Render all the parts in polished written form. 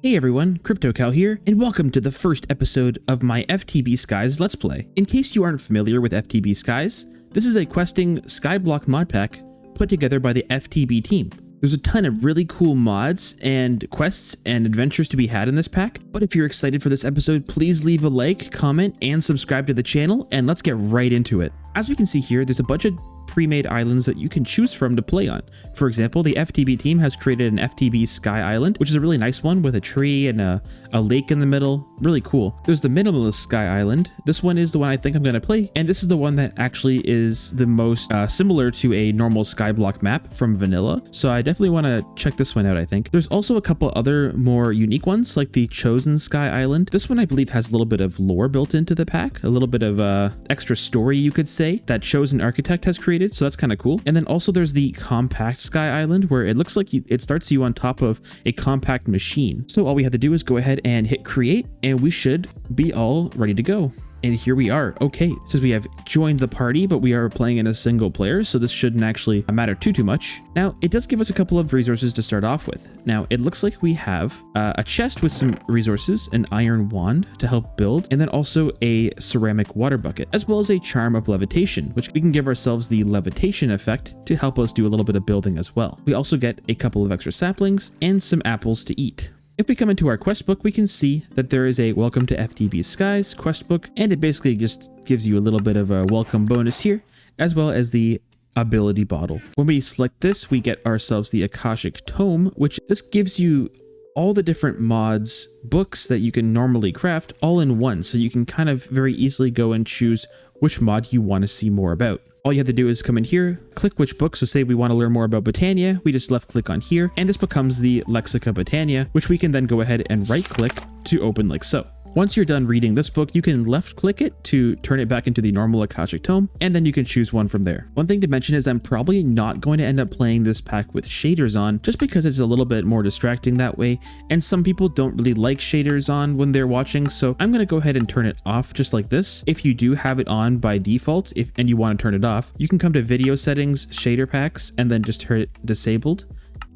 Hey everyone, KryptoCal here, and welcome to the first episode of my FTB Skies Let's Play. In case you aren't familiar with FTB Skies, this is a questing skyblock mod pack put together by the FTB team. There's a ton of really cool mods and quests and adventures to be had in this pack, but if you're excited for this episode, please leave a like, comment, and subscribe to the channel, and let's get right into it. As we can see here, there's a bunch of pre-made islands that you can choose from to play on. For example, the FTB team has created an FTB Sky Island, which is a really nice one with a tree and a lake in the middle. Really cool. There's the Minimalist Sky Island. This one is the one I think I'm going to play, and this is the one that actually is the most similar to a normal skyblock map from vanilla, so I definitely want to check this one out, I think. There's also a couple other more unique ones, like the Chosen Sky Island. This one I believe has a little bit of lore built into the pack, a little bit of extra story, you could say, that Chosen Architect has created. So that's kind of cool. And then also there's the Compact Sky Island, where it looks like it starts you on top of a compact machine. So all we have to do is go ahead and hit create, and we should be all ready to go. And here we are. Okay, it says we have joined the party, but we are playing in a single player, so this shouldn't actually matter too much. Now, it does give us a couple of resources to start off with. Now, it looks like we have a chest with some resources, an iron wand to help build, and then also a ceramic water bucket, as well as a charm of levitation, which we can give ourselves the levitation effect to help us do a little bit of building as well. We also get a couple of extra saplings and some apples to eat. If we come into our quest book, we can see that there is a Welcome to FTB Skies quest book, and it basically just gives you a little bit of a welcome bonus here, as well as the ability bottle. When we select this, we get ourselves the Akashic Tome, which this gives you all the different mods, books that you can normally craft all in one, so you can kind of very easily go and choose which mod you want to see more about. All you have to do is come in here, click which book. So say we want to learn more about Botania, we just left click on here, and this becomes the Lexica Botania, which we can then go ahead and right click to open like so. Once you're done reading this book, you can left click it to turn it back into the normal Akashic Tome, and then you can choose one from there. One thing to mention is I'm probably not going to end up playing this pack with shaders on, just because it's a little bit more distracting that way, and some people don't really like shaders on when they're watching, so I'm going to go ahead and turn it off just like this. If you do have it on by default, and you want to turn it off, you can come to Video Settings, Shader Packs, and then just turn it disabled,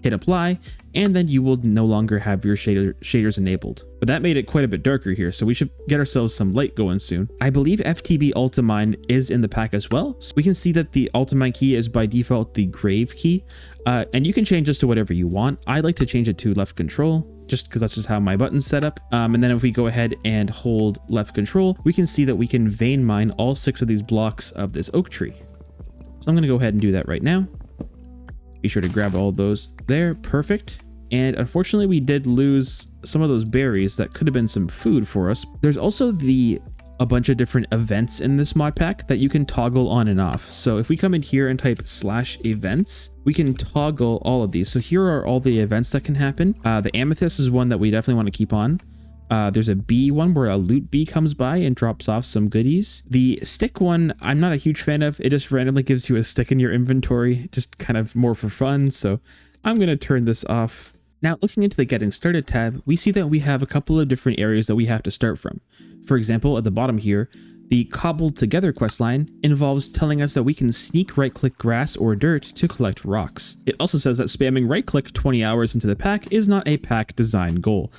hit apply, and then you will no longer have your shaders enabled. But that made it quite a bit darker here, so we should get ourselves some light going soon. I believe FTB Ultimine is in the pack as well, so we can see that the Ultimine key is by default the Grave key, and you can change this to whatever you want. I like to change it to left control, just because that's just how my button's set up. And then if we go ahead and hold left control, we can see that we can vein mine all 6 of these blocks of this oak tree. So I'm going to go ahead and do that right now. Be sure to grab all those there. Perfect. And unfortunately, we did lose some of those berries that could have been some food for us. There's also a bunch of different events in this mod pack that you can toggle on and off. So if we come in here and type /events, we can toggle all of these. So here are all the events that can happen. The amethyst is one that we definitely want to keep on. There's a bee one where a loot bee comes by and drops off some goodies. The stick one, I'm not a huge fan of. It just randomly gives you a stick in your inventory, just kind of more for fun. So I'm going to turn this off. Now, looking into the Getting Started tab, we see that we have a couple of different areas that we have to start from. For example, at the bottom here, the Cobbled Together questline involves telling us that we can sneak right-click grass or dirt to collect rocks. It also says that spamming right-click 20 hours into the pack is not a pack design goal.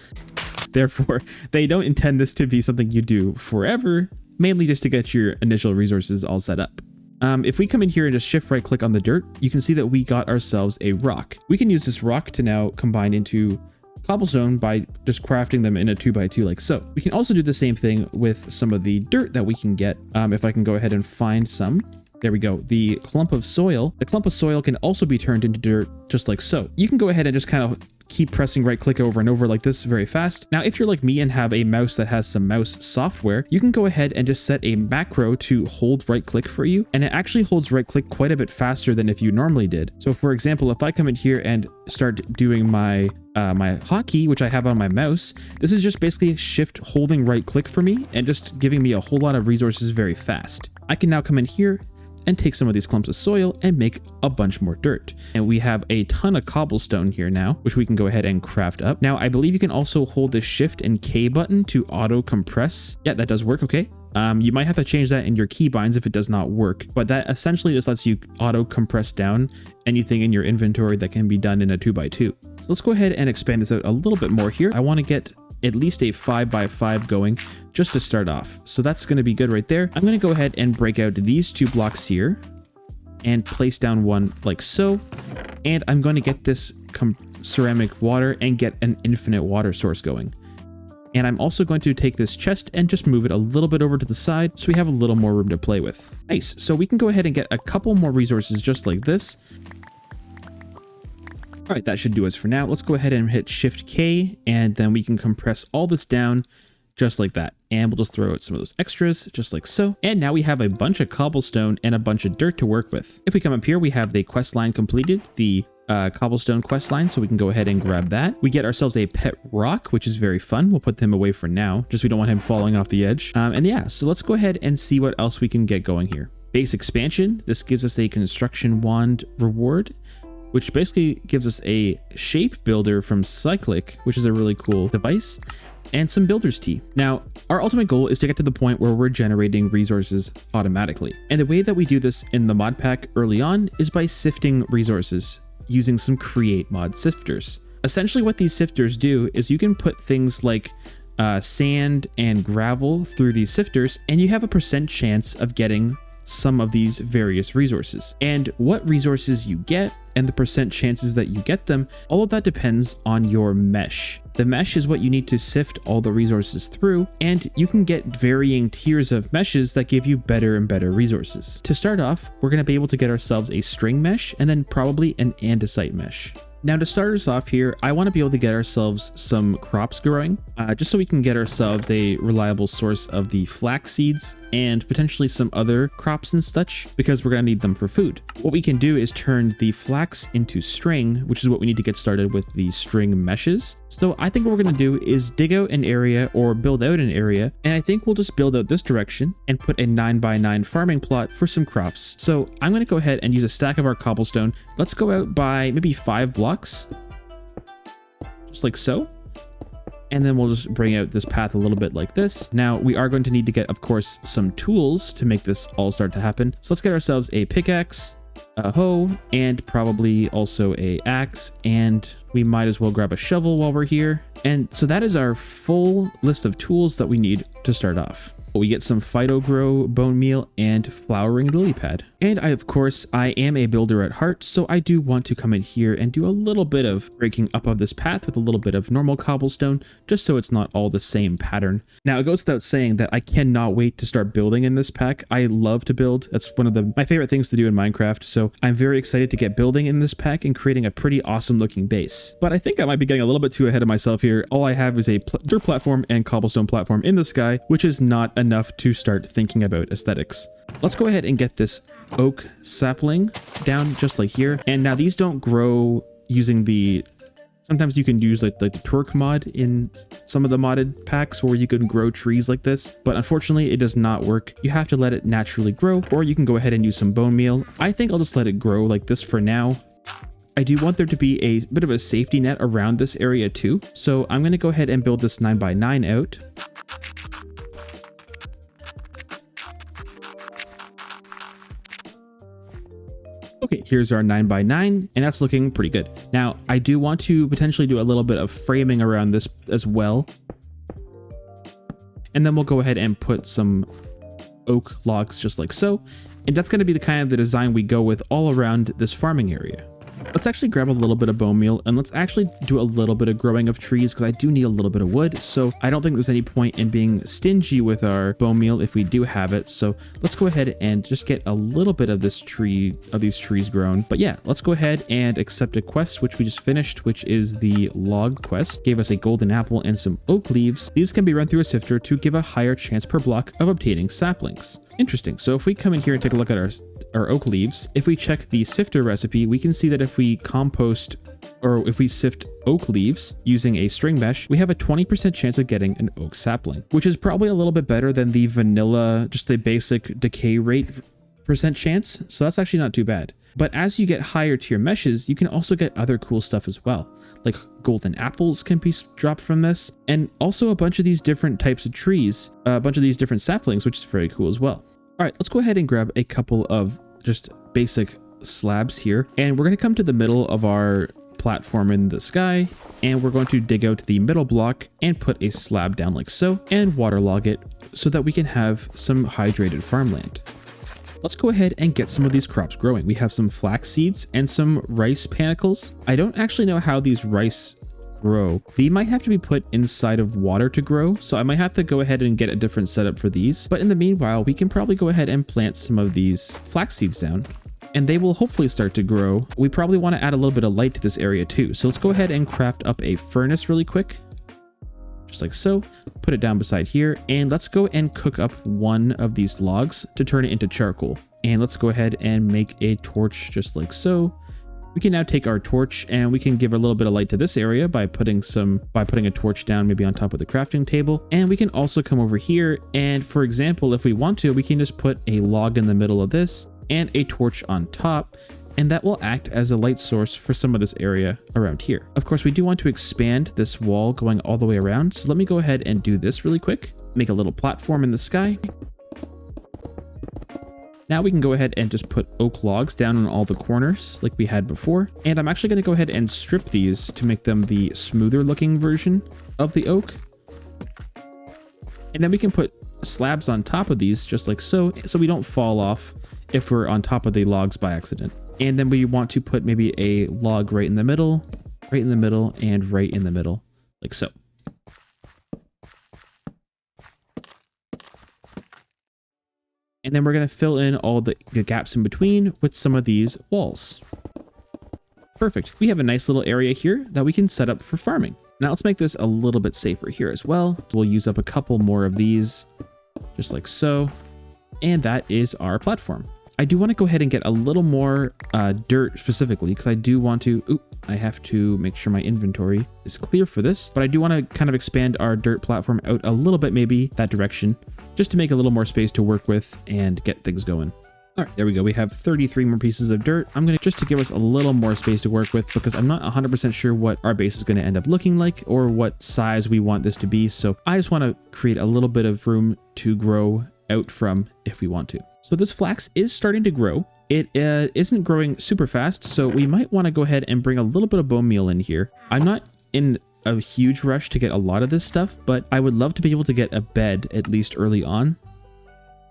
Therefore, they don't intend this to be something you do forever, mainly just to get your initial resources all set up. If we come in here and just shift right click on the dirt, you can see that we got ourselves a rock. We can use this rock to now combine into cobblestone by just crafting them in a 2x2 like so. We can also do the same thing with some of the dirt that we can get. If I can go ahead and find some. There we go. The clump of soil. The clump of soil can also be turned into dirt just like so. You can go ahead and just kind of keep pressing right click over and over like this very fast. Now, if you're like me and have a mouse that has some mouse software, you can go ahead and just set a macro to hold right click for you. And it actually holds right click quite a bit faster than if you normally did. So for example, if I come in here and start doing my hotkey, which I have on my mouse, this is just basically shift holding right click for me and just giving me a whole lot of resources very fast. I can now come in here and take some of these clumps of soil and make a bunch more dirt. And we have a ton of cobblestone here now, which we can go ahead and craft up. Now, I believe you can also hold the Shift and K button to auto compress. Yeah, that does work. Okay. You might have to change that in your keybinds if it does not work, but that essentially just lets you auto compress down anything in your inventory that can be done in a 2x2. So let's go ahead and expand this out a little bit more here. I want to get at least a 5x5 going just to start off. So that's going to be good right there. I'm going to go ahead and break out these 2 blocks here and place down one like so. And I'm going to get this ceramic water and get an infinite water source going. And I'm also going to take this chest and just move it a little bit over to the side so we have a little more room to play with. Nice. So we can go ahead and get a couple more resources just like this. All right, that should do us for now. Let's go ahead and hit Shift K, and then we can compress all this down just like that. And we'll just throw out some of those extras just like so. And now we have a bunch of cobblestone and a bunch of dirt to work with. If we come up here, we have the quest line completed, the cobblestone quest line, so we can go ahead and grab that. We get ourselves a pet rock, which is very fun. We'll put them away for now, just we don't want him falling off the edge. And yeah, so let's go ahead and see what else we can get going here. Base expansion. This gives us a construction wand reward, which basically gives us a shape builder from Cyclic, which is a really cool device, and some builder's tea. Now, our ultimate goal is to get to the point where we're generating resources automatically. And the way that we do this in the mod pack early on is by sifting resources using some create mod sifters. Essentially what these sifters do is you can put things like sand and gravel through these sifters, and you have a % chance of getting some of these various resources. And what resources you get and the % chances that you get them, all of that depends on your mesh. The mesh is what you need to sift all the resources through, and you can get varying tiers of meshes that give you better and better resources. To start off, we're going to be able to get ourselves a string mesh and then probably an andesite mesh. Now to start us off here, I want to be able to get ourselves some crops growing, just so we can get ourselves a reliable source of the flax seeds and potentially some other crops and such, because we're going to need them for food. What we can do is turn the flax into string, which is what we need to get started with the string meshes. So I think what we're going to do is dig out an area or build out an area, and I think we'll just build out this direction and put a 9x9 farming plot for some crops. So I'm going to go ahead and use a stack of our cobblestone. Let's go out by maybe 5 blocks, just like so. And then we'll just bring out this path a little bit like this. Now we are going to need to get, of course, some tools to make this all start to happen. So let's get ourselves a pickaxe, a hoe, and probably also a axe, and we might as well grab a shovel while we're here. And so that is our full list of tools that we need to start off. We get some phytogrow bone meal and flowering lily pad. And of course, I am a builder at heart, so I do want to come in here and do a little bit of breaking up of this path with a little bit of normal cobblestone, just so it's not all the same pattern. Now, it goes without saying that I cannot wait to start building in this pack. I love to build. That's one of my favorite things to do in Minecraft, so I'm very excited to get building in this pack and creating a pretty awesome looking base. But I think I might be getting a little bit too ahead of myself here. All I have is a dirt platform and cobblestone platform in the sky, which is not enough to start thinking about aesthetics. Let's go ahead and get this oak sapling down just like here. And now these don't grow using the... Sometimes you can use like the twerk mod in some of the modded packs where you can grow trees like this, but unfortunately it does not work. You have to let it naturally grow, or you can go ahead and use some bone meal. I think I'll just let it grow like this for now. I do want there to be a bit of a safety net around this area too. So I'm going to go ahead and build this 9x9 out. Okay, here's our 9x9, and that's looking pretty good. Now, I do want to potentially do a little bit of framing around this as well. And then we'll go ahead and put some oak logs just like so. And that's going to be the kind of the design we go with all around this farming area. Let's actually grab a little bit of bone meal, and let's actually do a little bit of growing of trees, because I do need a little bit of wood. So I don't think there's any point in being stingy with our bone meal if we do have it. So let's go ahead and just get a little bit of this tree, of these trees grown. But yeah, let's go ahead and accept a quest, which we just finished, which is the log quest. Gave us a golden apple and some oak leaves. Leaves can be run through a sifter to give a higher chance per block of obtaining saplings. Interesting. So if we come in here and take a look at our oak leaves, if we check the sifter recipe, we can see that if we compost, or if we sift oak leaves using a string mesh, we have a 20% chance of getting an oak sapling, which is probably a little bit better than the vanilla, just the basic decay rate % chance. So that's actually not too bad. But as you get higher tier meshes, you can also get other cool stuff as well. like golden apples can be dropped from this, and also a bunch of these different types of trees, a bunch of these different saplings, which is very cool as well. All right, let's go ahead and grab a couple of just basic slabs here, and we're going to come to the middle of our platform in the sky, and we're going to dig out the middle block and put a slab down like so, and waterlog it so that we can have some hydrated farmland. Let's go ahead and get some of these crops growing. We have some flax seeds and some rice panicles. I don't actually know how these rice grow. They might have to be put inside of water to grow, so I might have to go ahead and get a different setup for these. But in the meanwhile, we can probably go ahead and plant some of these flax seeds down, and they will hopefully start to grow. We probably want to add a little bit of light to this area too. So let's go ahead and craft up a furnace really quick. Just like so, put it down beside here, and let's go and cook up one of these logs to turn it into charcoal. And let's go ahead and make a torch just like so. We can now take our torch and we can give a little bit of light to this area by putting a torch down maybe on top of the crafting table. And we can also come over here, and for example, if we want to, we can just put a log in the middle of this and a torch on top, and that will act as a light source for some of this area around here. Of course, we do want to expand this wall going all the way around, so let me go ahead and do this really quick. Make a little platform in the sky. Now we can go ahead and just put oak logs down on all the corners like we had before, and I'm actually going to go ahead and strip these to make them the smoother looking version of the oak. And then we can put slabs on top of these just like so we don't fall off if we're on top of the logs by accident. And then we want to put maybe a log right in the middle, and right in the middle, like so. And then we're going to fill in all the gaps in between with some of these walls. Perfect. We have a nice little area here that we can set up for farming. Now let's make this a little bit safer here as well. We'll use up a couple more of these, just like so. And that is our platform. I do want to go ahead and get a little more dirt specifically, because I do want to, I have to make sure my inventory is clear for this, but I do want to kind of expand our dirt platform out a little bit, maybe that direction, just to make a little more space to work with and get things going. All right, there we go. We have 33 more pieces of dirt. I'm going to just to give us a little more space to work with, because I'm not 100% sure what our base is going to end up looking like or what size we want this to be. So I just want to create a little bit of room to grow out from if we want to. So this flax is starting to grow. It isn't growing super fast, so we might want to go ahead and bring a little bit of bone meal in here. I'm not in a huge rush to get a lot of this stuff, but I would love to be able to get a bed at least early on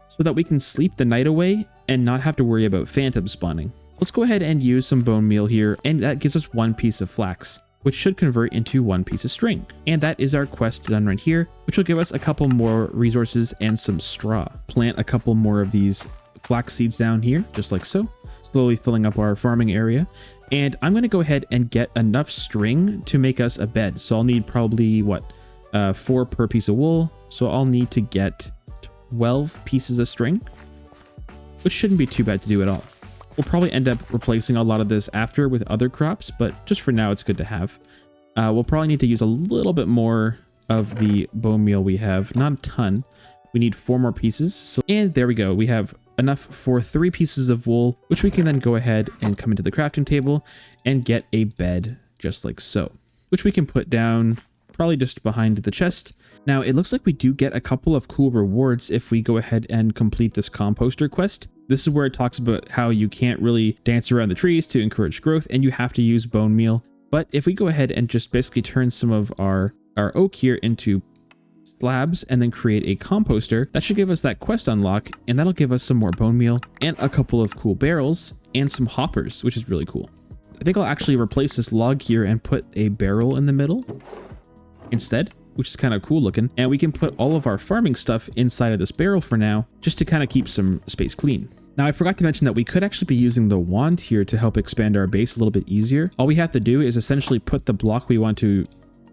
so that we can sleep the night away and not have to worry about phantom spawning. Let's go ahead and use some bone meal here, and that gives us one piece of flax, which should convert into one piece of string. And that is our quest done right here, which will give us a couple more resources and some straw. Plant a couple more of these flax seeds down here, just like so, slowly filling up our farming area. And I'm going to go ahead and get enough string to make us a bed. So I'll need probably, 4 per piece of wool. So I'll need to get 12 pieces of string, which shouldn't be too bad to do at all. We'll probably end up replacing a lot of this after with other crops, but just for now, it's good to have. We'll probably need to use a little bit more of the bone meal we have. Not a ton. We need 4 more pieces. So, and there we go. We have enough for 3 pieces of wool, which we can then go ahead and come into the crafting table and get a bed just like so, which we can put down probably just behind the chest. Now, it looks like we do get a couple of cool rewards if we go ahead and complete this composter quest. This is where it talks about how you can't really dance around the trees to encourage growth, and you have to use bone meal. But if we go ahead and just basically turn some of our oak here into slabs and then create a composter, that should give us that quest unlock, and that'll give us some more bone meal and a couple of cool barrels and some hoppers, which is really cool. I think I'll actually replace this log here and put a barrel in the middle instead, which is kind of cool looking. And we can put all of our farming stuff inside of this barrel for now, just to kind of keep some space clean. Now, I forgot to mention that we could actually be using the wand here to help expand our base a little bit easier. All we have to do is essentially put the block we want to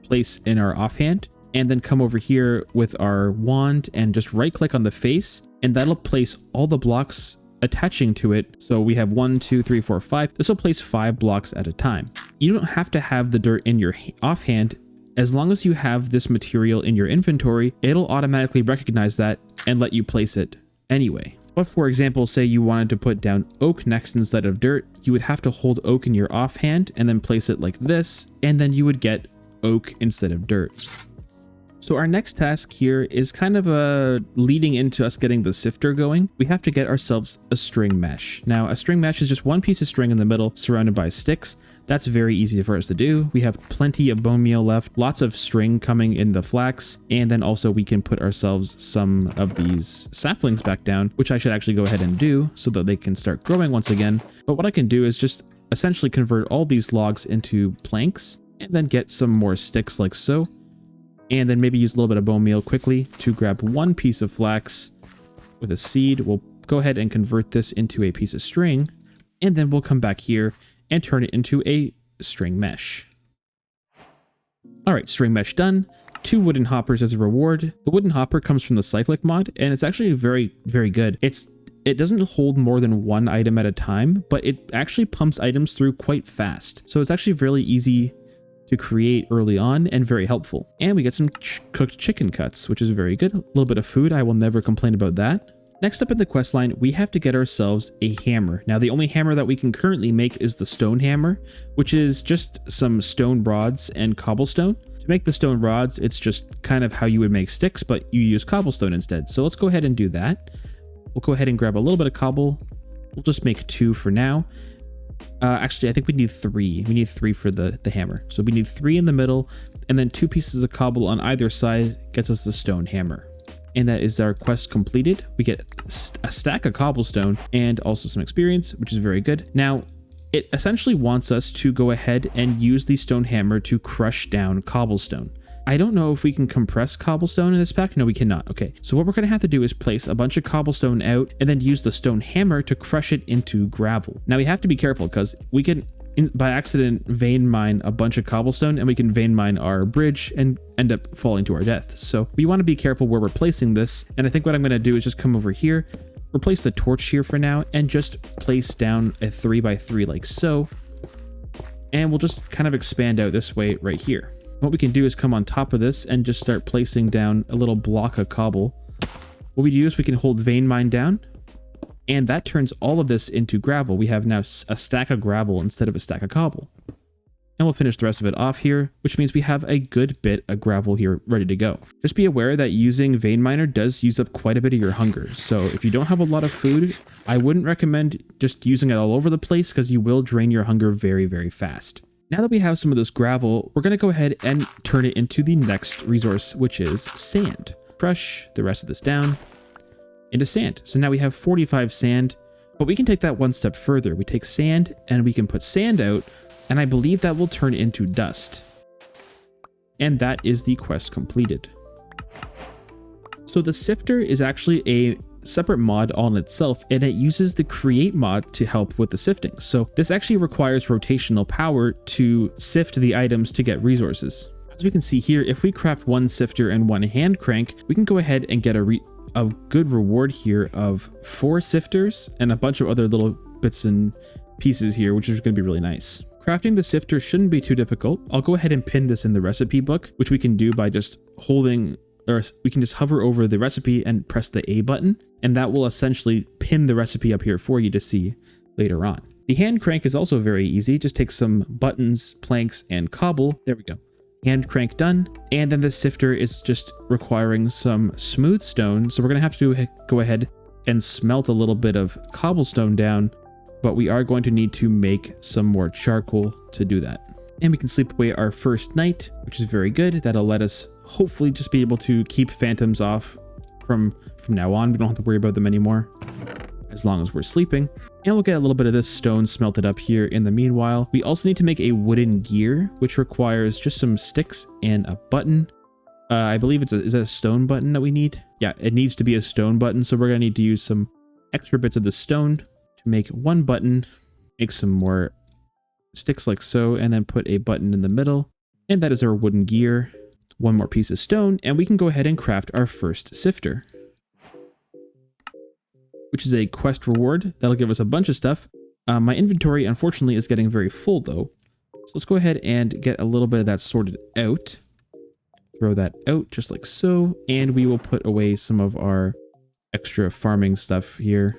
place in our offhand, and then come over here with our wand and just right click on the face, and that'll place all the blocks attaching to it. So we have 1, 2, 3, 4, 5. This will place 5 blocks at a time. You don't have to have the dirt in your offhand. As long as you have this material in your inventory, it'll automatically recognize that and let you place it anyway. But for example, say you wanted to put down oak next instead of dirt, you would have to hold oak in your offhand and then place it like this, and then you would get oak instead of dirt. So our next task here is kind of leading into us getting the sifter going. We have to get ourselves a string mesh. Now, a string mesh is just one piece of string in the middle surrounded by sticks. That's very easy for us to do. We have plenty of bone meal left, lots of string coming in the flax, and then also we can put ourselves some of these saplings back down, which I should actually go ahead and do so that they can start growing once again. But what I can do is just essentially convert all these logs into planks and then get some more sticks like so. And then maybe use a little bit of bone meal quickly to grab one piece of flax with a seed. We'll go ahead and convert this into a piece of string, and then we'll come back here and turn it into a string mesh. All right, string mesh done. 2 wooden hoppers as a reward. The wooden hopper comes from the cyclic mod, and it's actually very, very good. It doesn't hold more than one item at a time, but it actually pumps items through quite fast. So it's actually really easy to create early on and very helpful. And we get some cooked chicken cuts, which is very good. A little bit of food, I will never complain about that. Next up in the quest line, we have to get ourselves a hammer. Now, the only hammer that we can currently make is the stone hammer, which is just some stone rods and cobblestone. To make the stone rods, it's just kind of how you would make sticks, but you use cobblestone instead. So let's go ahead and do that. We'll go ahead and grab a little bit of cobble. We'll just make 2 for now. Actually, I think we need 3. We need 3 for the hammer. So we need 3 in the middle, and then 2 pieces of cobble on either side gets us the stone hammer. And that is our quest completed. We get a stack of cobblestone and also some experience, which is very good. Now, it essentially wants us to go ahead and use the stone hammer to crush down cobblestone. I don't know if we can compress cobblestone in this pack. No, we cannot. Okay, so what we're going to have to do is place a bunch of cobblestone out and then use the stone hammer to crush it into gravel. Now, we have to be careful because we can, by accident, vein mine a bunch of cobblestone, and we can vein mine our bridge and end up falling to our death. So we want to be careful where we're placing this. And I think what I'm going to do is just come over here, replace the torch here for now, and just place down a 3x3 like so. And we'll just kind of expand out this way right here. What we can do is come on top of this and just start placing down a little block of cobble. What we do is we can hold vein mine down, and that turns all of this into gravel. We have now a stack of gravel instead of a stack of cobble. And we'll finish the rest of it off here, which means we have a good bit of gravel here ready to go. Just be aware that using vein miner does use up quite a bit of your hunger. So if you don't have a lot of food, I wouldn't recommend just using it all over the place because you will drain your hunger very, very fast. Now that we have some of this gravel, we're going to go ahead and turn it into the next resource, which is sand. Crush the rest of this down into sand. So now we have 45 sand, but we can take that one step further. We take sand and we can put sand out, and I believe that will turn into dust. And that is the quest completed. So the sifter is actually a separate mod all in itself, and it uses the create mod to help with the sifting. So this actually requires rotational power to sift the items to get resources. As we can see here, if we craft 1 sifter and 1 hand crank, we can go ahead and get a good reward here of 4 sifters and a bunch of other little bits and pieces here, which is going to be really nice. Crafting the sifter shouldn't be too difficult. I'll go ahead and pin this in the recipe book, which we can do by just holding, or we can just hover over the recipe and press the A button, and that will essentially pin the recipe up here for you to see later on. The hand crank is also very easy. Just take some buttons, planks, and cobble. There we go. Hand crank done. And then the sifter is just requiring some smooth stone. So we're going to have to go ahead and smelt a little bit of cobblestone down, but we are going to need to make some more charcoal to do that. And we can sleep away our first night, which is very good. That'll let us hopefully just be able to keep phantoms off from now on. We don't have to worry about them anymore as long as we're sleeping. And we'll get a little bit of this stone smelted up here in the meanwhile. We also need to make a wooden gear, which requires just some sticks and a button. I believe is that a stone button that we need? Yeah, it needs to be a stone button. So we're going to need to use some extra bits of the stone to make 1 button, make some more sticks like so, and then put a button in the middle. And that is our wooden gear. 1 more piece of stone, and we can go ahead and craft our first sifter, which is a quest reward. That'll give us a bunch of stuff. My inventory, unfortunately, is getting very full, though. So let's go ahead and get a little bit of that sorted out. Throw that out just like so, and we will put away some of our extra farming stuff here.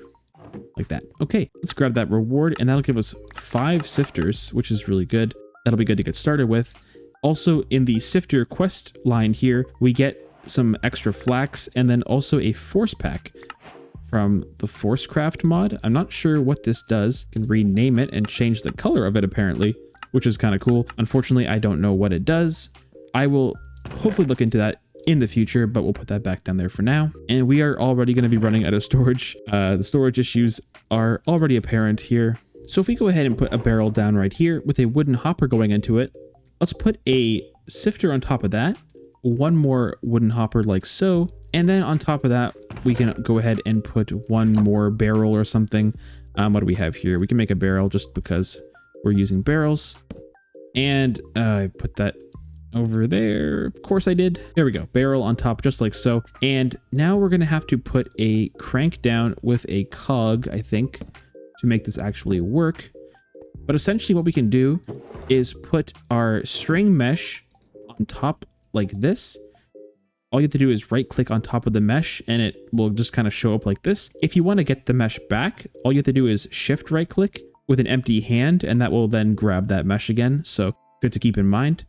Like that. Okay, let's grab that reward, and that'll give us 5 sifters, which is really good. That'll be good to get started with. Also, in the sifter quest line here, we get some extra flax and then also a force pack from the Forcecraft mod. I'm not sure what this does. You can rename it and change the color of it apparently, which is kind of cool. Unfortunately, I don't know what it does. I will hopefully look into that in the future, but we'll put that back down there for now. And we are already going to be running out of storage. The storage issues are already apparent here. So if we go ahead and put a barrel down right here with a wooden hopper going into it, let's put a sifter on top of that, one more wooden hopper like so, and then on top of that, we can go ahead and put one more barrel or something. What do we have here? We can make a barrel just because we're using barrels. And I put that over there. Of course I did. There we go. Barrel on top, just like so. And now we're going to have to put a crank down with a cog, I think, to make this actually work. But essentially what we can do is put our string mesh on top like this. All you have to do is right click on top of the mesh and it will just kind of show up like this. If you want to get the mesh back, all you have to do is shift right click with an empty hand and that will then grab that mesh again. So good to keep in mind.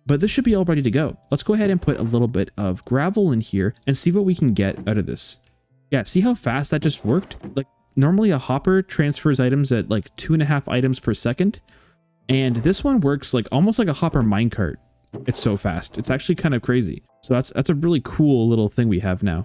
But this should be all ready to go. Let's go ahead and put a little bit of gravel in here and see what we can get out of this. Yeah, see how fast that just worked? Like normally a hopper transfers items at like 2.5 items per second. And this one works like almost like a hopper minecart. It's so fast. It's actually kind of crazy. So that's a really cool little thing we have now.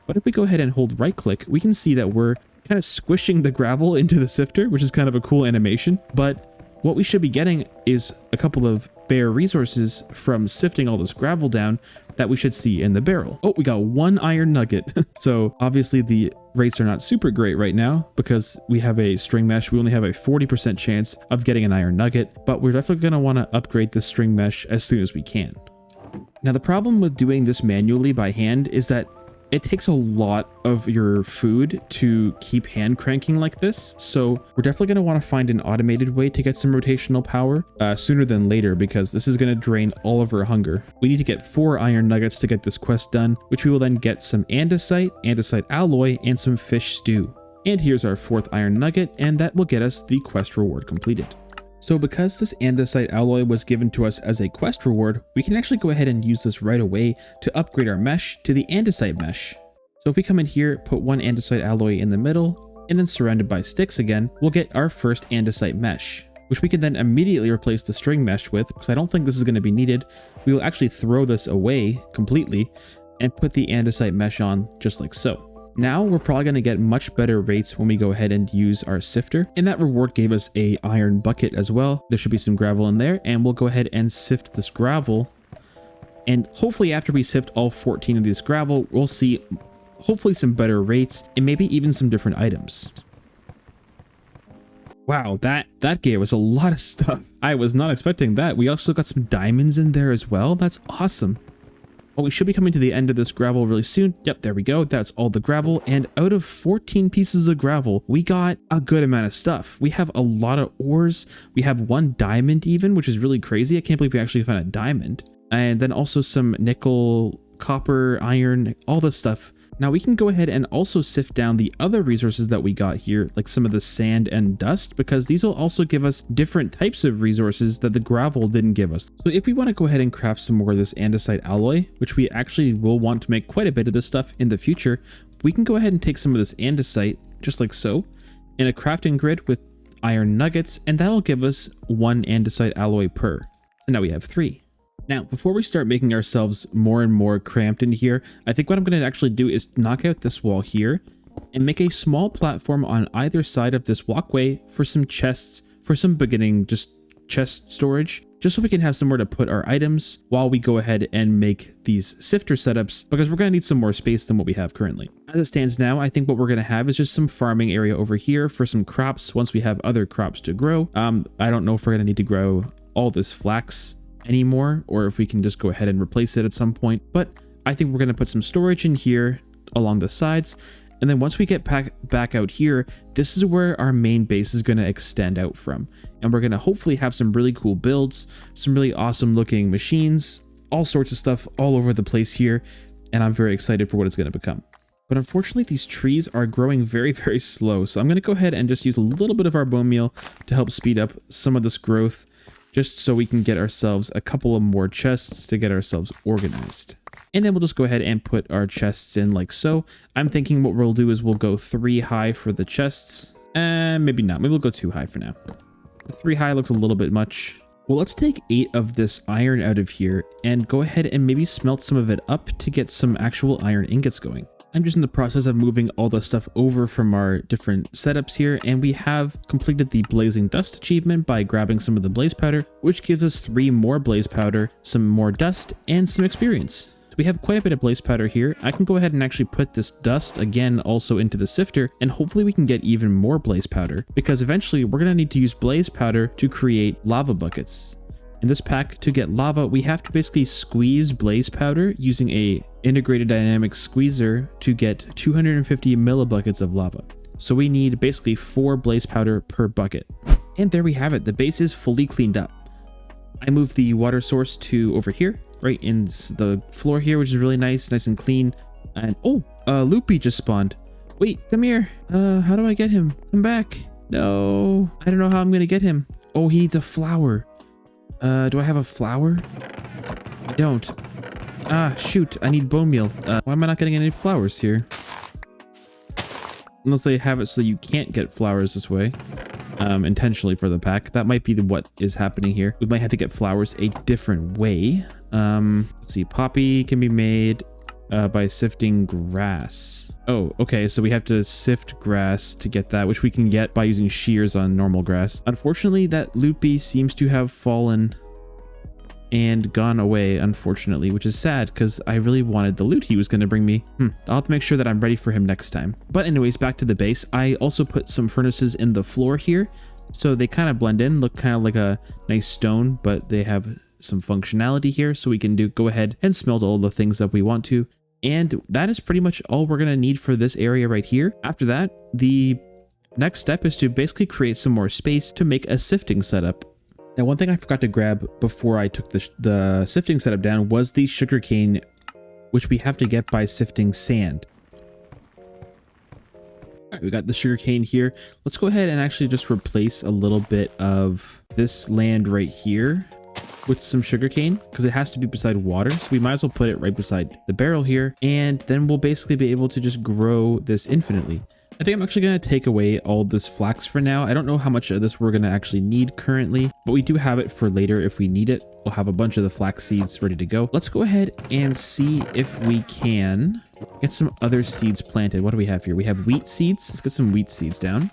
But if we go ahead and hold right click, we can see that we're kind of squishing the gravel into the sifter, which is kind of a cool animation. But what we should be getting is a couple of bare resources from sifting all this gravel down that we should see in the barrel. Oh, we got 1 iron nugget. So obviously the rates are not super great right now because we have a string mesh. We only have a 40% chance of getting an iron nugget, but we're definitely going to want to upgrade the string mesh as soon as we can. Now the problem with doing this manually by hand is that it takes a lot of your food to keep hand cranking like this, so we're definitely going to want to find an automated way to get some rotational power sooner than later because this is going to drain all of our hunger. We need to get 4 iron nuggets to get this quest done, which we will then get some andesite alloy, and some fish stew. And here's our 4th iron nugget, and that will get us the quest reward completed. So because this andesite alloy was given to us as a quest reward, we can actually go ahead and use this right away to upgrade our mesh to the andesite mesh. So if we come in here, put 1 andesite alloy in the middle, and then surrounded by sticks again, we'll get our first andesite mesh, which we can then immediately replace the string mesh with, because I don't think this is going to be needed. We will actually throw this away completely and put the andesite mesh on just like so. Now we're probably going to get much better rates when we go ahead and use our sifter, and that reward gave us a iron bucket as well. There should be some gravel in there, and we'll go ahead and sift this gravel, and hopefully after we sift all 14 of these gravel, we'll see hopefully some better rates and maybe even some different items. Wow, that gave us a lot of stuff. I was not expecting that. We also got some diamonds in there as well. That's awesome. Well, we should be coming to the end of this gravel really soon. Yep, there we go. That's all the gravel. And out of 14 pieces of gravel, we got a good amount of stuff. We have a lot of ores. We have 1 diamond even, which is really crazy. I can't believe we actually found a diamond. And then also some nickel, copper, iron, all this stuff. Now we can go ahead and also sift down the other resources that we got here, like some of the sand and dust, because these will also give us different types of resources that the gravel didn't give us. So if we want to go ahead and craft some more of this andesite alloy, which we actually will want to make quite a bit of this stuff in the future, we can go ahead and take some of this andesite, just like so, in a crafting grid with iron nuggets, and that'll give us 1 andesite alloy per. So now we have 3. Now, before we start making ourselves more and more cramped in here, I think what I'm going to actually do is knock out this wall here and make a small platform on either side of this walkway for some chests, for some beginning just chest storage, just so we can have somewhere to put our items while we go ahead and make these sifter setups, because we're going to need some more space than what we have currently. As it stands now, I think what we're going to have is just some farming area over here for some crops once we have other crops to grow. I don't know if we're going to need to grow all this flax anymore, or if we can just go ahead and replace it at some point, but I think we're going to put some storage in here along the sides, and then once we get back out here, this is where our main base is going to extend out from, and we're going to hopefully have some really cool builds, some really awesome looking machines, all sorts of stuff all over the place here, and I'm very excited for what it's going to become. But unfortunately, these trees are growing very, very slow. So I'm going to go ahead and just use a little bit of our bone meal to help speed up some of this growth, just so we can get ourselves a couple of more chests to get ourselves organized. And then we'll just go ahead and put our chests in like so. I'm thinking what we'll do is we'll go 3 high for the chests. Maybe not. Maybe we'll go 2 high for now. The 3 high looks a little bit much. Well, let's take 8 of this iron out of here and go ahead and maybe smelt some of it up to get some actual iron ingots going. I'm just in the process of moving all the stuff over from our different setups here, and we have completed the Blazing Dust achievement by grabbing some of the blaze powder, which gives us 3 more blaze powder, some more dust, and some experience. So we have quite a bit of blaze powder here. I can go ahead and actually put this dust again also into the sifter, and hopefully we can get even more blaze powder, because eventually we're going to need to use blaze powder to create lava buckets. In this pack, to get lava, we have to basically squeeze blaze powder using a integrated dynamic squeezer to get 250 millibuckets of lava. So we need basically 4 blaze powder per bucket. And there we have it. The base is fully cleaned up. I moved the water source to over here, right in the floor here, which is really nice and clean. And oh, Loopy just spawned. Wait, come here. How do I get him? Come back. No, I don't know how I'm gonna get him. Oh, he needs a flower. Do I have a flower? I don't. Ah, shoot. I need bone meal. Why am I not getting any flowers here? Unless they have it so that you can't get flowers this way. Intentionally for the pack. That might be what is happening here. We might have to get flowers a different way. Let's see. Poppy can be made by sifting grass. Oh, okay, so we have to sift grass to get that, which we can get by using shears on normal grass. Unfortunately, that Loopy seems to have fallen and gone away, unfortunately, which is sad because I really wanted the loot he was going to bring me. I'll have to make sure that I'm ready for him next time. But anyways, back to the base. I also put some furnaces in the floor here, so they kind of blend in, look kind of like a nice stone, but they have some functionality here, so we can go ahead and smelt all the things that we want to. And that is pretty much all we're going to need for this area right here. After that, the next step is to basically create some more space to make a sifting setup. Now, one thing I forgot to grab before I took the sifting setup down was the sugarcane, which we have to get by sifting sand. All right, we got the sugarcane here. Let's go ahead and actually just replace a little bit of this land right here with some sugarcane, because it has to be beside water, so we might as well put it right beside the barrel here, and then we'll basically be able to just grow this infinitely. I think I'm actually going to take away all this flax for now. I don't know how much of this we're going to actually need currently, but we do have it for later if we need it. We'll have a bunch of the flax seeds ready to go. Let's go ahead and see if we can get some other seeds planted. What do we have here? We have wheat seeds. Let's get some wheat seeds down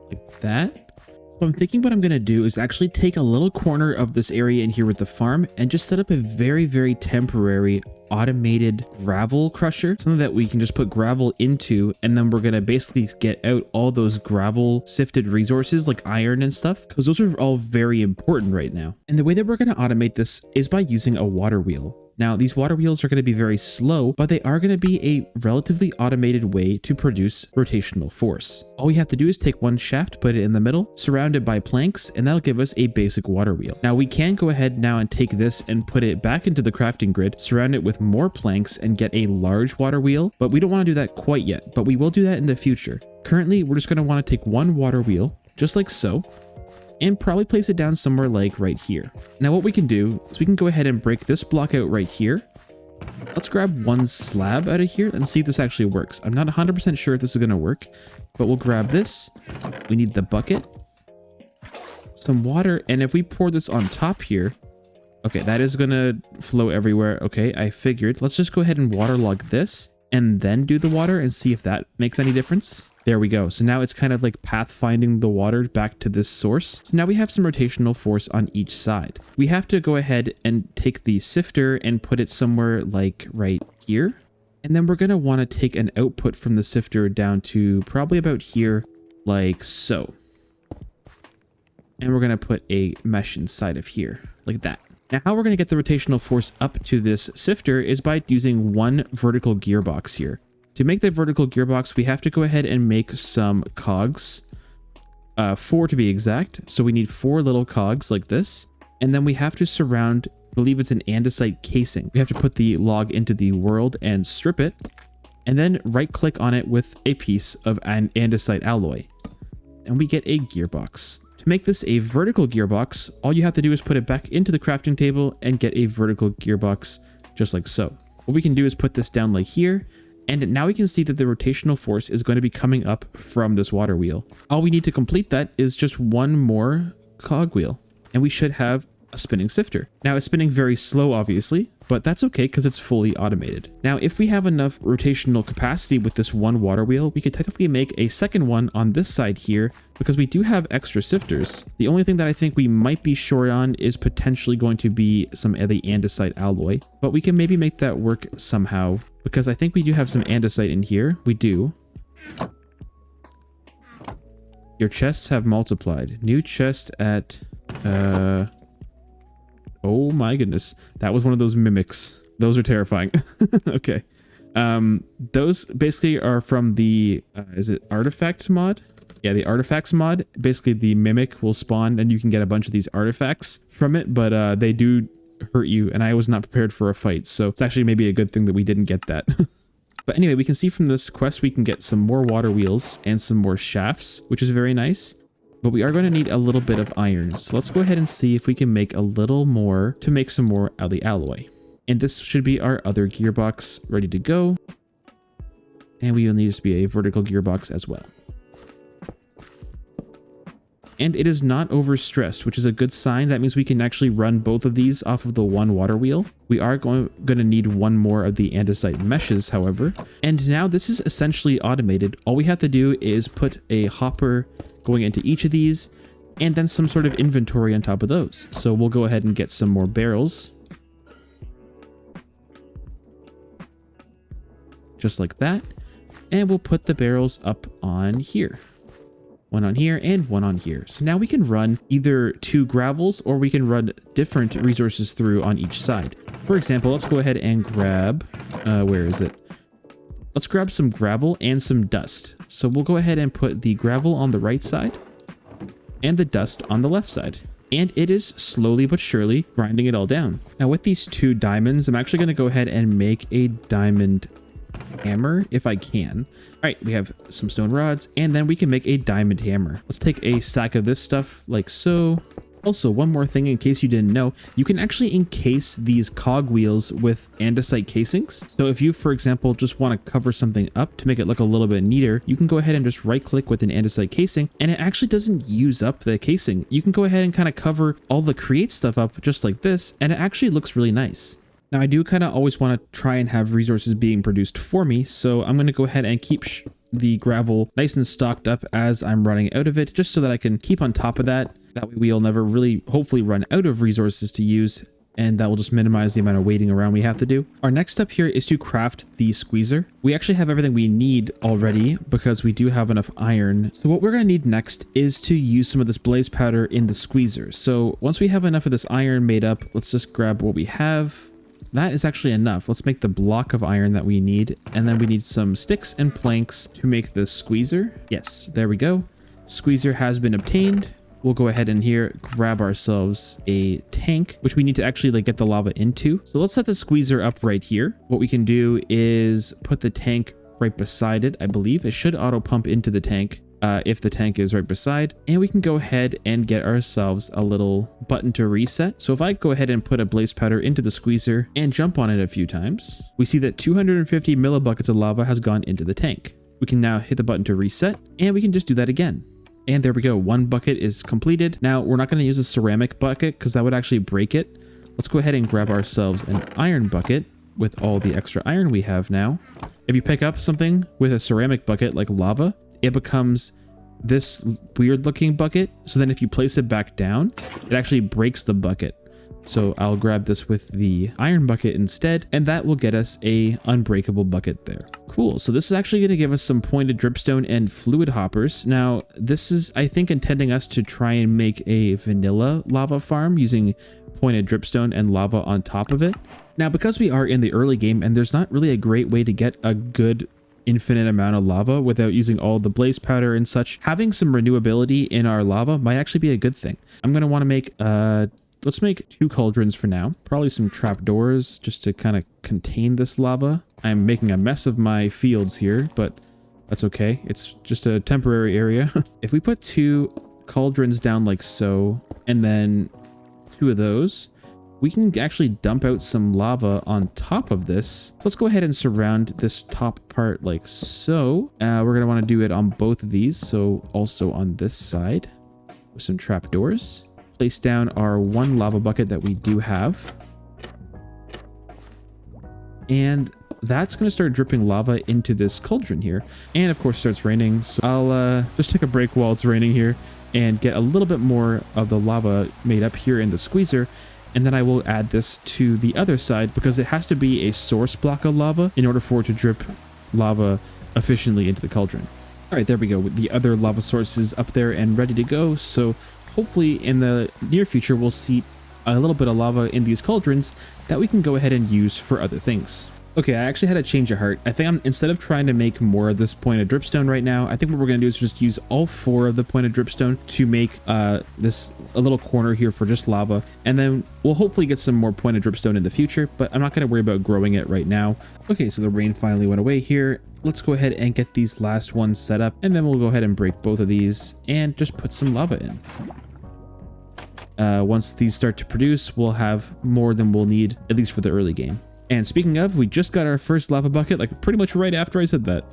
like that. So I'm thinking what I'm going to do is actually take a little corner of this area in here with the farm and just set up a very, very temporary automated gravel crusher, something that we can just put gravel into, and then we're going to basically get out all those gravel sifted resources like iron and stuff, because those are all very important right now. And the way that we're going to automate this is by using a water wheel. Now, these water wheels are going to be very slow, but they are going to be a relatively automated way to produce rotational force. All we have to do is take one shaft, put it in the middle, surround it by planks, and that'll give us a basic water wheel. Now, we can go ahead now and take this and put it back into the crafting grid, surround it with more planks, and get a large water wheel, but we don't want to do that quite yet, but we will do that in the future. Currently, we're just going to want to take one water wheel, just like so, and probably place it down somewhere like right here. Now what we can do is we can go ahead and break this block out right here. Let's grab one slab out of here and see if this actually works. I'm not 100% sure if this is going to work, but we'll grab this. We need the bucket, some water, and if we pour this on top here, okay, that is going to flow everywhere. Okay, I figured. Let's just go ahead and waterlog this and then do the water and see if that makes any difference. There we go. So now it's kind of like pathfinding the water back to this source. So now we have some rotational force on each side. We have to go ahead and take the sifter and put it somewhere like right here. And then we're going to want to take an output from the sifter down to probably about here, like so. And we're going to put a mesh inside of here, like that. Now, how we're going to get the rotational force up to this sifter is by using one vertical gearbox here. To make the vertical gearbox, we have to go ahead and make some cogs, 4 to be exact. So we need 4 little cogs like this. And then we have to surround, I believe it's an andesite casing. We have to put the log into the world and strip it. and then right click on it with a piece of an andesite alloy, and we get a gearbox. To make this a vertical gearbox, all you have to do is put it back into the crafting table and get a vertical gearbox just like so. What we can do is put this down like here, and now we can see that the rotational force is going to be coming up from this water wheel. All we need to complete that is just one more cogwheel, and we should have a spinning sifter. Now it's spinning very slow, obviously, but that's okay because it's fully automated. Now, if we have enough rotational capacity with this one water wheel, we could technically make a second one on this side here because we do have extra sifters. The only thing that I think we might be short on is potentially going to be some of the andesite alloy, but we can maybe make that work somehow because I think we do have some andesite in here. We do. Your chests have multiplied. New chest at, oh my goodness. That was one of those mimics. Those are terrifying. Okay. Those basically are from the, is it artifact mod? Yeah, the artifacts mod. Basically the mimic will spawn and you can get a bunch of these artifacts from it, but they do hurt you and I was not prepared for a fight. So it's actually maybe a good thing that we didn't get that. But anyway, we can see from this quest, we can get some more water wheels and some more shafts, which is very nice. But we are going to need a little bit of iron. So let's go ahead and see if we can make a little more to make some more of the alloy. And this should be our other gearbox ready to go. And we will need to be a vertical gearbox as well. And it is not overstressed, which is a good sign. That means we can actually run both of these off of the one water wheel. We are going to need one more of the andesite meshes, however. And now this is essentially automated. All we have to do is put a hopper going into each of these and then some sort of inventory on top of those. So we'll go ahead and get some more barrels. Just like that. And we'll put the barrels up on here. One on here and one on here. So now we can run either two gravels or we can run different resources through on each side. For example, let's go ahead and grab, where is it? Let's grab some gravel and some dust. So we'll go ahead and put the gravel on the right side and the dust on the left side. And it is slowly but surely grinding it all down. Now with these two diamonds, I'm actually going to go ahead and make a diamond hammer if I can. All right, we have some stone rods and then we can make a diamond hammer. Let's take a stack of this stuff like so. Also, one more thing in case you didn't know, you can actually encase these cog wheels with andesite casings. So if you, for example, just want to cover something up to make it look a little bit neater, you can go ahead and just right click with an andesite casing and it actually doesn't use up the casing. You can go ahead and kind of cover all the create stuff up just like this and it actually looks really nice. Now I do kind of always want to try and have resources being produced for me, so I'm going to go ahead and keep the gravel nice and stocked up as I'm running out of it, just so that I can keep on top of that. That way we'll never really hopefully run out of resources to use, and that will just minimize the amount of waiting around we have to do. Our next step here is to craft the squeezer. We actually have everything we need already because we do have enough iron. So what we're going to need next is to use some of this blaze powder in the squeezer. So once we have enough of this iron made up, let's just grab what we have. That is actually enough. Let's make the block of iron that we need. And then we need some sticks and planks to make the squeezer. Yes, there we go. Squeezer has been obtained. We'll go ahead and here grab ourselves a tank, which we need to actually get the lava into. So let's set the squeezer up right here. What we can do is put the tank right beside it. I believe it should auto pump into the tank. If the tank is right beside, and we can go ahead and get ourselves a little button to reset. So if I go ahead and put a blaze powder into the squeezer and jump on it a few times, we see that 250 millibuckets of lava has gone into the tank. We can now hit the button to reset and we can just do that again. And there we go. One bucket is completed. Now we're not going to use a ceramic bucket because that would actually break it. Let's go ahead and grab ourselves an iron bucket with all the extra iron we have now. If you pick up something with a ceramic bucket like lava, it becomes this weird looking bucket. So then if you place it back down, it actually breaks the bucket. So I'll grab this with the iron bucket instead, and that will get us a unbreakable bucket there. Cool. So this is actually going to give us some pointed dripstone and fluid hoppers. Now this is, I think, intending us to try and make a vanilla lava farm using pointed dripstone and lava on top of it. Now, because we are in the early game and there's not really a great way to get a good infinite amount of lava without using all the blaze powder and such, having some renewability in our lava might actually be a good thing. I'm going to want to make Let's make 2 cauldrons for now. Probably some trapdoors just to kind of contain this lava. I'm making a mess of my fields here, but that's okay. It's just a temporary area. If we put 2 cauldrons down like so, and then 2 of those, we can actually dump out some lava on top of this. So let's go ahead and surround this top part like so. We're going to want to do it on both of these. So also on this side with some trapdoors. Place down our 1 lava bucket that we do have. And that's going to start dripping lava into this cauldron here. And of course, it starts raining. So I'll just take a break while it's raining here and get a little bit more of the lava made up here in the squeezer. And then I will add this to the other side because it has to be a source block of lava in order for it to drip lava efficiently into the cauldron. All right, there we go. The other lava source is up there and ready to go. So hopefully in the near future, we'll see a little bit of lava in these cauldrons that we can go ahead and use for other things. Okay, I actually had a change of heart. I think instead of trying to make more of this pointed dripstone right now, I think what we're going to do is just use all 4 of the pointed dripstone to make this a little corner here for just lava. And then we'll hopefully get some more pointed dripstone in the future, but I'm not going to worry about growing it right now. Okay, so the rain finally went away here. Let's go ahead and get these last ones set up, and then we'll go ahead and break both of these and just put some lava in. Once these start to produce, we'll have more than we'll need, at least for the early game. And speaking of, we just got our first lava bucket, like pretty much right after I said that.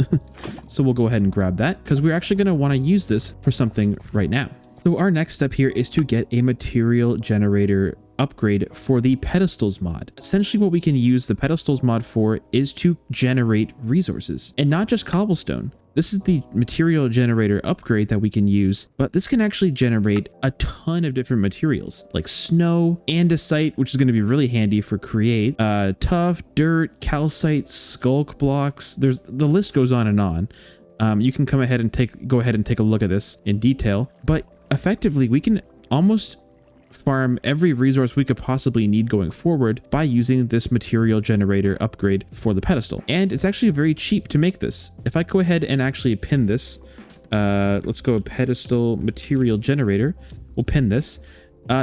So we'll go ahead and grab that because we're actually going to want to use this for something right now. So our next step here is to get a material generator upgrade for the pedestals mod. Essentially what we can use the pedestals mod for is to generate resources, and not just cobblestone. This is the material generator upgrade that we can use, but this can actually generate a ton of different materials like snow, andesite, which is going to be really handy for create, tuff, dirt, calcite, skulk blocks. The list goes on and on. You can go ahead and take a look at this in detail, but effectively we can almost farm every resource we could possibly need going forward by using this material generator upgrade for the pedestal. And it's actually very cheap to make this. If I go ahead and actually pin this, let's go pedestal material generator. We'll pin this.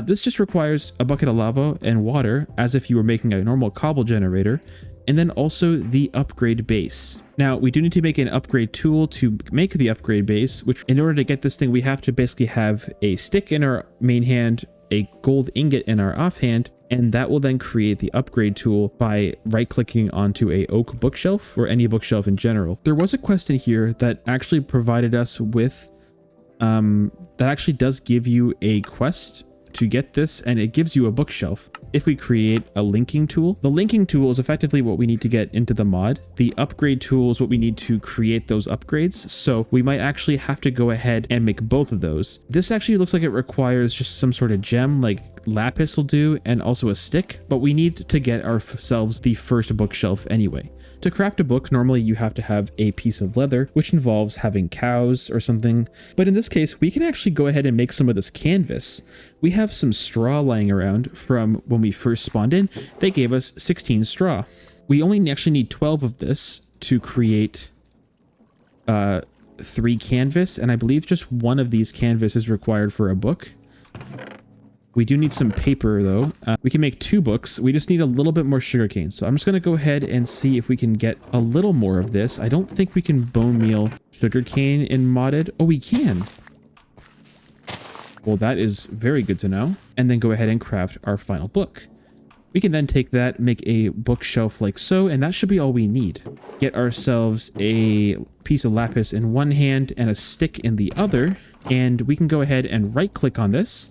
This just requires a bucket of lava and water as if you were making a normal cobble generator, and then also the upgrade base. Now, we do need to make an upgrade tool to make the upgrade base, which in order to get this thing, we have to basically have a stick in our main hand, a gold ingot in our offhand, and that will then create the upgrade tool by right-clicking onto a oak bookshelf or any bookshelf in general. There was a quest in here that actually provided us with, that actually does give you a quest to get this, and it gives you a bookshelf if we create a linking tool. The linking tool is effectively what we need to get into the mod. The upgrade tool is what we need to create those upgrades. So we might actually have to go ahead and make both of those. This actually looks like it requires just some sort of gem, like lapis will do, and also a stick, but we need to get ourselves the first bookshelf anyway. To craft a book, normally you have to have a piece of leather, which involves having cows or something. But in this case, we can actually go ahead and make some of this canvas. We have some straw lying around from when we first spawned in. They gave us 16 straw. We only actually need 12 of this to create 3 canvas, and I believe just 1 of these canvas is required for a book. We do need some paper though. We can make 2 books. We just need a little bit more sugarcane. So I'm just going to go ahead and see if we can get a little more of this. I don't think we can bone meal sugarcane in modded. Oh, we can. Well, that is very good to know. And then go ahead and craft our final book. We can then take that, make a bookshelf like so, and that should be all we need. Get ourselves a piece of lapis in one hand and a stick in the other, and we can go ahead and right click on this.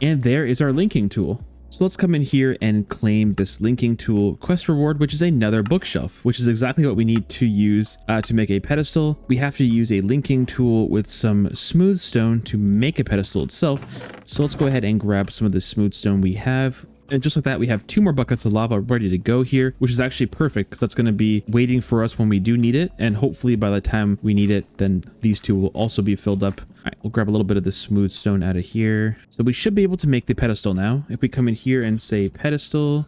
And there is our linking tool. So let's come in here and claim this linking tool quest reward, which is another bookshelf, which is exactly what we need to use to make a pedestal. We have to use a linking tool with some smooth stone to make a pedestal itself. So let's go ahead and grab some of the smooth stone we have. And just like that, we have 2 more buckets of lava ready to go here, which is actually perfect because that's going to be waiting for us when we do need it. And hopefully by the time we need it, then these 2 will also be filled up. All right, we'll grab a little bit of the smooth stone out of here. So we should be able to make the pedestal now. If we come in here and say pedestal,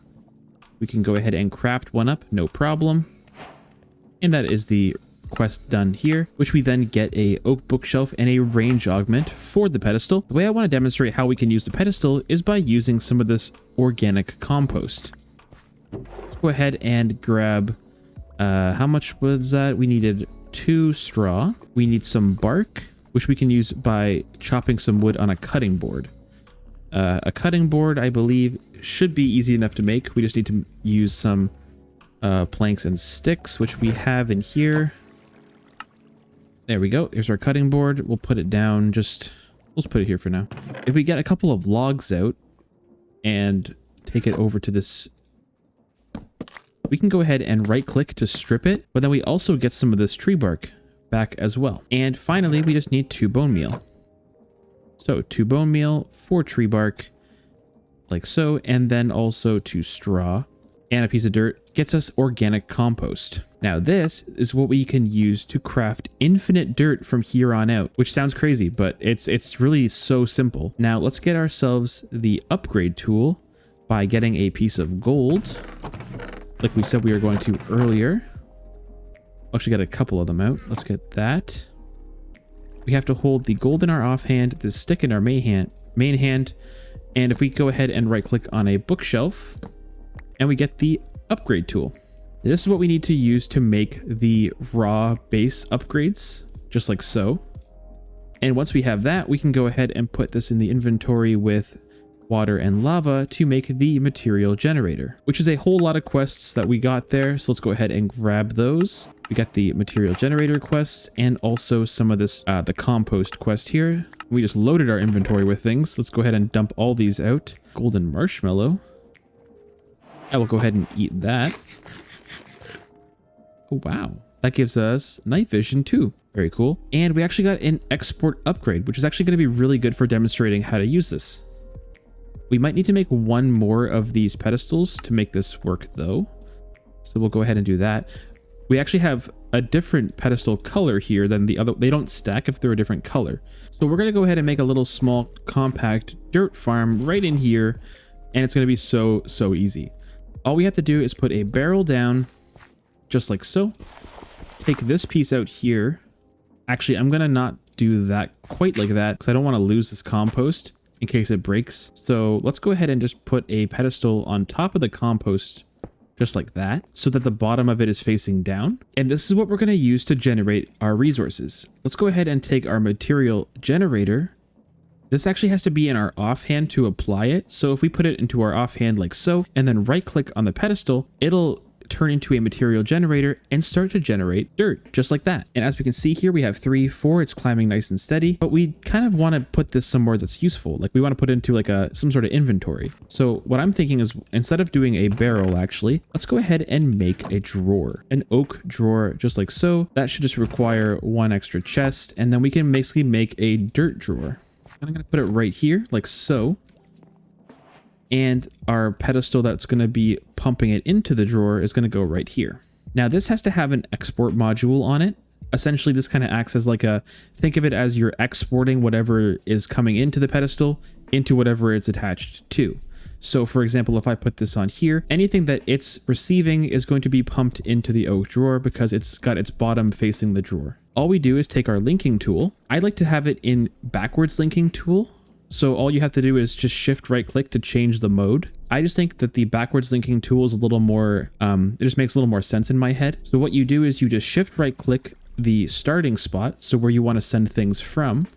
we can go ahead and craft one up, no problem. And that is the quest done here, which we then get a oak bookshelf and a range augment for the pedestal. The way I want to demonstrate how we can use the pedestal is by using some of this organic compost. Let's go ahead and grab, how much was that? We needed 2 straw. We need some bark, which we can use by chopping some wood on a cutting board. A cutting board, I believe, should be easy enough to make. We just need to use some planks and sticks, which we have in here. There we go. Here's our cutting board. We'll put it down. We'll put it here for now. If we get a couple of logs out and take it over to this, we can go ahead and right click to strip it, but then we also get some of this tree bark back as well. And finally, we just need 2 bone meal. So 2 bone meal, 4 tree bark, like so, and then also 2 straw and a piece of dirt gets us organic compost. Now this is what we can use to craft infinite dirt from here on out, which sounds crazy, but it's really so simple. Now let's get ourselves the upgrade tool by getting a piece of gold, like we said we were going to earlier. Actually got a couple of them out. Let's get that. We have to hold the gold in our offhand, the stick in our main hand, and if we go ahead and right click on a bookshelf, and we get the upgrade tool. This is what we need to use to make the raw base upgrades, just like so. And once we have that, we can go ahead and put this in the inventory with water and lava to make the material generator, which is a whole lot of quests that we got there. So let's go ahead and grab those. We got the material generator quests and also some of this, the compost quest here. We just loaded our inventory with things. Let's go ahead and dump all these out. Golden marshmallow. I will go ahead and eat that. Oh, wow. That gives us night vision too. Very cool. And we actually got an export upgrade, which is actually going to be really good for demonstrating how to use this. We might need to make 1 more of these pedestals to make this work though. So we'll go ahead and do that. We actually have a different pedestal color here than the other. They don't stack if they're a different color. So we're going to go ahead and make a little small compact dirt farm right in here. And it's going to be so easy. All we have to do is put a barrel down just like so. Take this piece out here. Actually, I'm going to not do that quite like that because I don't want to lose this compost in case it breaks. So let's go ahead and just put a pedestal on top of the compost just like that, so that the bottom of it is facing down. And this is what we're going to use to generate our resources. Let's go ahead and take our material generator. This actually has to be in our offhand to apply it. So if we put it into our offhand like so, and then right click on the pedestal, it'll turn into a material generator and start to generate dirt just like that. And as we can see here, we have 3, 4, it's climbing nice and steady, but we kind of want to put this somewhere that's useful. Like we want to put it into like some sort of inventory. So what I'm thinking is, instead of doing a barrel, actually, let's go ahead and make a drawer, an oak drawer, just like so. That should just require 1 extra chest. And then we can basically make a dirt drawer. And I'm going to put it right here like so. And our pedestal that's going to be pumping it into the drawer is going to go right here. Now this has to have an export module on it. Essentially, this kind of acts as like think of it as you're exporting whatever is coming into the pedestal into whatever it's attached to. So for example, if I put this on here, anything that it's receiving is going to be pumped into the oak drawer because it's got its bottom facing the drawer. All we do is take our linking tool. I'd like to have it in backwards linking tool. So all you have to do is just shift right click to change the mode. I just think that the backwards linking tool is a little more, it just makes a little more sense in my head. So what you do is you just shift right click the starting spot. So where you want to send things from.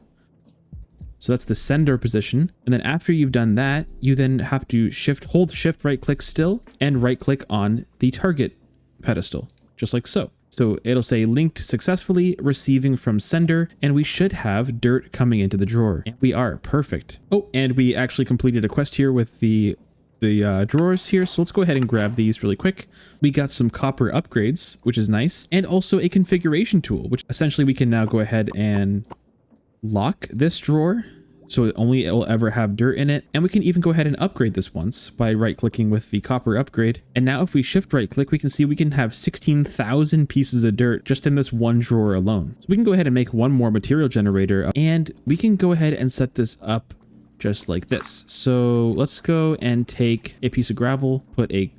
So that's the sender position. And then after you've done that, you then have to hold shift right click still and right click on the target pedestal, just like so. So it'll say linked successfully, receiving from sender, and we should have dirt coming into the drawer. And we are perfect. Oh, and we actually completed a quest here with the drawers here. So let's go ahead and grab these really quick. We got some copper upgrades, which is nice, and also a configuration tool, which essentially we can now go ahead and lock this drawer. So it will ever have dirt in it. And we can even go ahead and upgrade this once by right clicking with the copper upgrade. And now if we shift right click, we can see we can have 16,000 pieces of dirt just in this one drawer alone. So we can go ahead and make 1 more material generator, and we can go ahead and set this up just like this. So let's go and take a piece of gravel, put a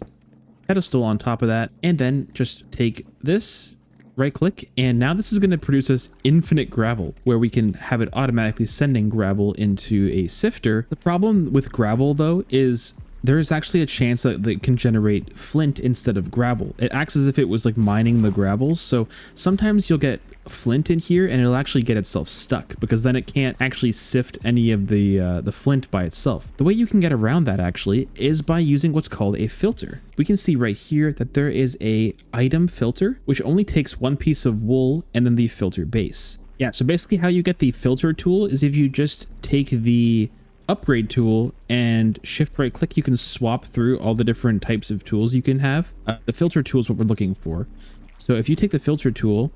pedestal on top of that, and then just take this right click, and now this is going to produce us infinite gravel, where we can have it automatically sending gravel into a sifter. The problem with gravel though is there's actually a chance that it can generate flint instead of gravel. It acts as if it was like mining the gravel. So sometimes you'll get flint in here and it'll actually get itself stuck, because then it can't actually sift any of the flint by itself. The way you can get around that actually is by using what's called a filter. We can see right here that there is a item filter, which only takes one piece of wool and then the filter base. Yeah, so basically how you get the filter tool is if you just take the upgrade tool and shift right click, you can swap through all the different types of tools you can have. The filter tool is what we're looking for. So if you take the filter tool,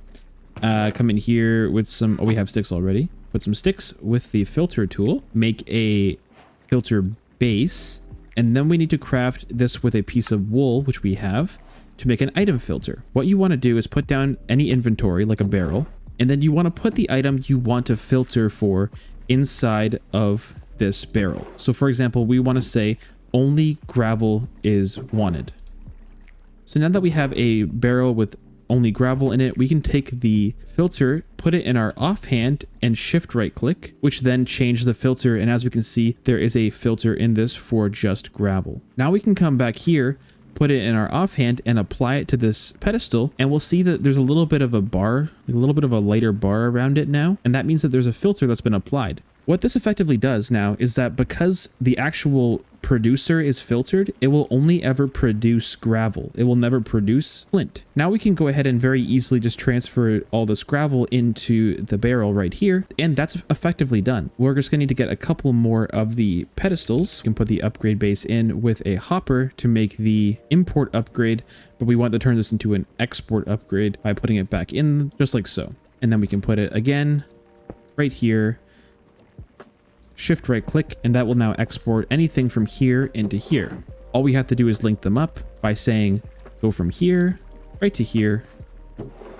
come in here with some, we have sticks already, put some sticks with the filter tool, make a filter base, and then we need to craft this with a piece of wool, which we have, to make an item filter. What you want to do is put down any inventory like a barrel, and then you want to put the item you want to filter for inside of this barrel. So for example, we want to say only gravel is wanted. So now that we have a barrel with only gravel in it, we can take the filter, put it in our offhand, and shift right click, which then change the filter. And as we can see, there is a filter in this for just gravel. Now we can come back here, put it in our offhand, and apply it to this pedestal, and we'll see that there's a little bit of a bar, a little bit of a lighter bar around it now, and that means that there's a filter that's been applied. What this effectively does now is that because the actual producer is filtered, it will only ever produce gravel. It will never produce flint. Now we can go ahead and very easily just transfer all this gravel into the barrel right here, and that's effectively done. We're just going to need to get a couple more of the pedestals. We can put the upgrade base in with a hopper to make the import upgrade, but we want to turn this into an export upgrade by putting it back in just like so. And then we can put it again right here, shift right click, and that will now export anything from here into here. All we have to do is link them up by saying go from here right to here,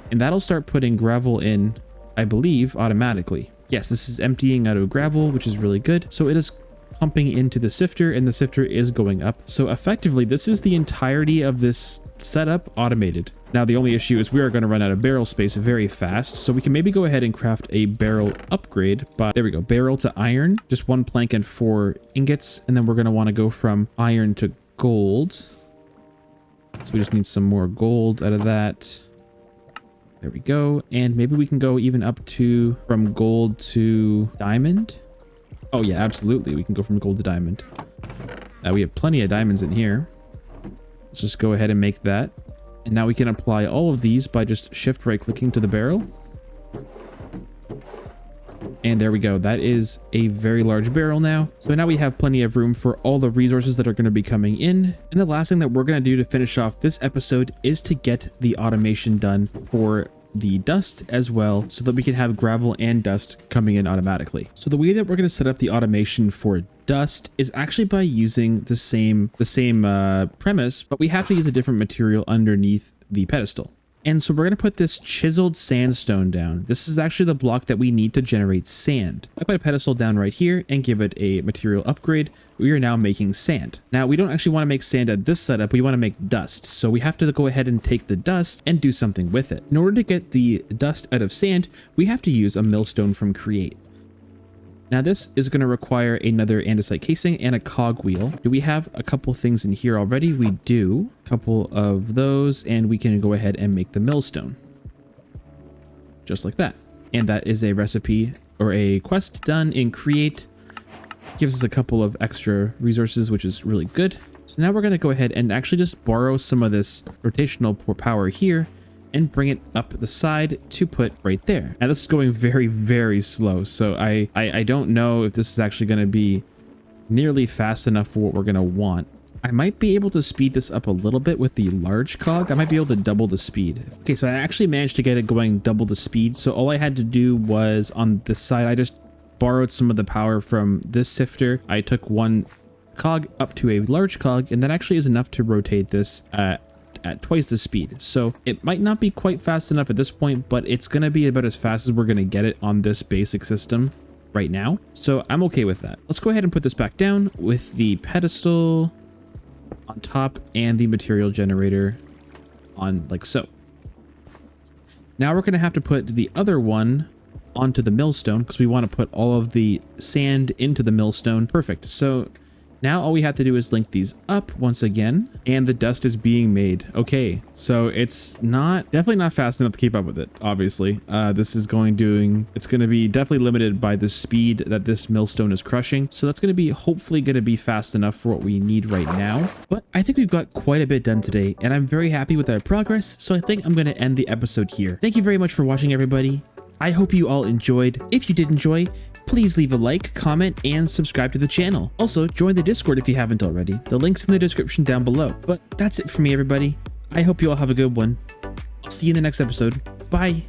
and that'll start putting gravel in, I believe, automatically. Yes, this is emptying out of gravel, which is really good. So it is pumping into the sifter, and the sifter is going up. So effectively, this is the entirety of this setup automated. Now the only issue is we are going to run out of barrel space very fast, so we can maybe go ahead and craft a barrel upgrade. But there we go, barrel to iron, just 1 plank and 4 ingots, and then we're going to want to go from iron to gold. So we just need some more gold out of that. There we go, and maybe we can go even up to from gold to diamond. Oh yeah, absolutely, we can go from gold to diamond. We have plenty of diamonds in here. Let's just go ahead and make that. And now we can apply all of these by just shift right clicking to the barrel. And there we go. That is a very large barrel now. So now we have plenty of room for all the resources that are going to be coming in. And the last thing that we're going to do to finish off this episode is to get the automation done for the dust as well, so that we can have gravel and dust coming in automatically. So the way that we're going to set up the automation for dust is actually by using the same premise, but we have to use a different material underneath the pedestal. And so we're going to put this chiseled sandstone down. This is actually the block that we need to generate sand. I put a pedestal down right here and give it a material upgrade. We are now making sand. Now we don't actually want to make sand at this setup. We want to make dust. So we have to go ahead and take the dust and do something with it. In order to get the dust out of sand, we have to use a millstone from Create. Now this is going to require another andesite casing and a cog wheel. Do we have a couple things in here already? We do. A couple of those, and we can go ahead and make the millstone. Just like that. And that is a recipe or a quest done in Create. Gives us a couple of extra resources, which is really good. So now we're going to go ahead and actually just borrow some of this rotational power here and bring it up the side to put right there. Now this is going very, very slow, so I don't know if this is actually going to be nearly fast enough for what we're going to want. I might be able to speed this up a little bit with the large cog. I might be able to double the speed. Okay, so I actually managed to get it going double the speed. So all I had to do was on this side, I just borrowed some of the power from this sifter. I took one cog up to a large cog, and that actually is enough to rotate this at twice the speed. So it might not be quite fast enough at this point, but it's going to be about as fast as we're going to get it on this basic system right now. So I'm okay with that. Let's go ahead and put this back down with the pedestal on top and the material generator on like so. Now we're going to have to put the other one onto the millstone because we want to put all of the sand into the millstone. Perfect. So now all we have to do is link these up once again, and the dust is being made. Okay, so it's definitely not fast enough to keep up with it, obviously. It's going to be definitely limited by the speed that this millstone is crushing. So that's going to be hopefully going to be fast enough for what we need right now. But I think we've got quite a bit done today, and I'm very happy with our progress. So I think I'm going to end the episode here. Thank you very much for watching, everybody. I hope you all enjoyed. If you did enjoy, please leave a like, comment, and subscribe to the channel. Also, join the Discord if you haven't already. The link's in the description down below. But that's it for me, everybody. I hope you all have a good one. I'll see you in the next episode. Bye.